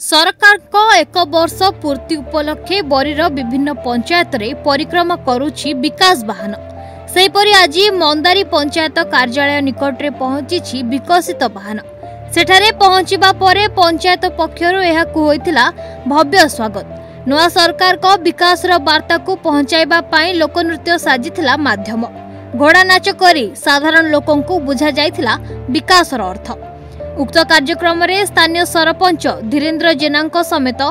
सरकार को एक वर्ष पूर्ति उपलक्षे बरीर विभिन्न पंचायत रे परिक्रमा करुछि विकास वाहन। सेहीपरि आज मंदारी पंचायत कार्यालय निकट रे पहुंची विकसित वाहन। सेठारे पहुंचीबा परे पंचायत पक्षरु एहाकु होइतिला भव्य स्वागत। नवा सरकार को विकास रो वार्ता को पहुंचाइबा पई लोकनृत्य साजिथिला माध्यम। घोड़ा नाच करी साधारण लोकन को बुझा जाइथिला विकास रो अर्थ। उक्त कार्यक्रम रे स्थानीय सरपंच धीरेन्द्र जेना समेत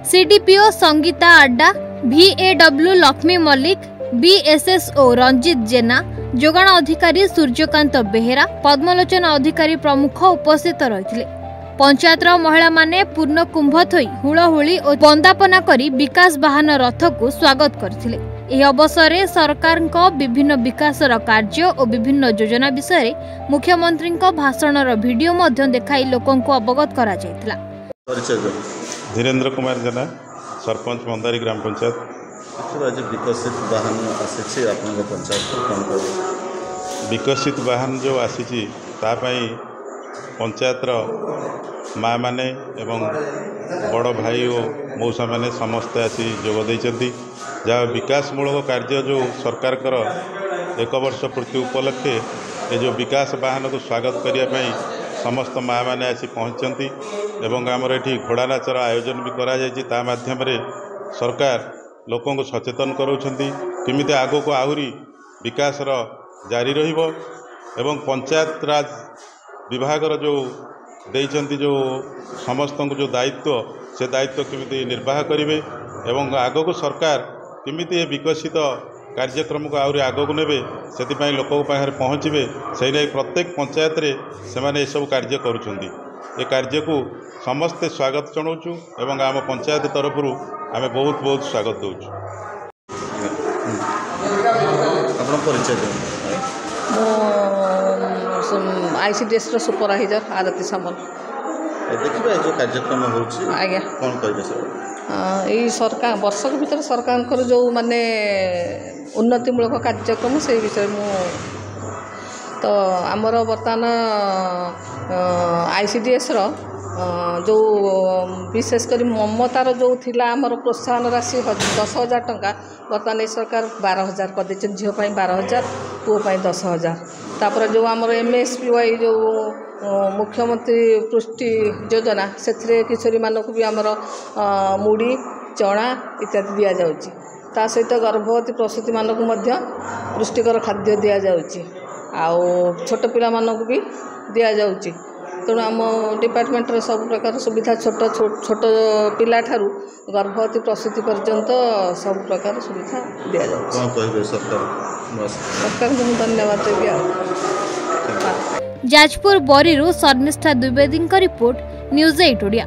CDPO Sangita Adda, VAW Laxmi Mallik, BSSO Ranjit Jena, जोगाण अधिकारी सूर्यकांत बेहेरा, पद्मलोचन अधिकारी प्रमुख उपस्थित रहिथिले। पंचायत महिला माने पूर्ण कुंभ थई हुलहुली और वंदापना करी विकास वाहन रथ को स्वागत करथिले। एही अवसर में सरकार को विभिन्न विकास कार्य और विभिन्न योजना विषय मुख्यमंत्री भाषण वीडियो देखाई लोकों को अवगत करा जायतिला। धीरेन्द्र कुमार जेना, सरपंच मंदारी ग्राम पंचायत। आज विकसित वाहन आसी आपन पंचायत कौन कर विकसित वाहन जो आसी पंचायत माँ माने एवं बड़ भाई और मौसा माने समस्ते आसी जोग देइचंती। जहाँ विकासमूलक कार्य जो सरकार कर एक वर्ष पूर्ति उपलक्षे ये जो विकास वाहन को स्वागत करने समस्त माँ माने आसी पहुँचती एवं आमर ये घोड़ा नाचर आयोजन भी करा ता माध्यम सरकार लोकों को सचेतन कराउछंती किमिते आगो को आहुरी विकास जारी रहिबो एवं पंचायत राज विभाग जो देइचंती जो समस्त को जो दायित्व से दायित्व किमिते निर्वाह करिवे एवं आगो को सरकार किमिते ये विकसित कार्यक्रम को आहुरी आगो को नेबे सेतिपई लोकों पाखरे पहुँचे से नहीं प्रत्येक पंचायत रे सेमाने सब कार्य करुछंती। ये कार्य को समस्ते स्वागत जनाऊँ एवं आम पंचायत तरफ आम बहुत बहुत स्वागत दौचु। ICDS सुपरवाइजर आरती सामल। देखिए जो कार्यक्रम आज्ञा कौन कह सर यही सरकार वर्षक भीतर सरकार जो माने उन्नतिमूलक कार्यक्रम से विषय मु तो आमर बर्तमान ICDS जो विशेषकर ममतार जो थिला आमर प्रोत्साहन राशि 10,000 टंका बर्तमान सरकार 12,000 कर देछन। झीपाई 12,000 पुओपाई 10,000। तापर जो आमर MSPY जो मुख्यमंत्री पुष्टि योजना से किशोरी मानक भी आमर मुड़ी चना इत्यादि दि जाउची। ता सहित गर्भवती प्रसूति मानक मध्य पुष्टिकर खाद्य दि जाउची आउ छोट पिला मानक भी दि जाउची। तेणु आम डिपार्टमेंट सब प्रकार सुविधा छोट छोट पिला ठारू गर्भवती प्रसूति पर्यंत सब प्रकार सुविधा दि जाउची। सरकार को धन्यवाद देबी। जाजपुर बरीरू शर्मिष्ठा द्विवेदी रिपोर्ट, न्यूज़ 8 ओडिया।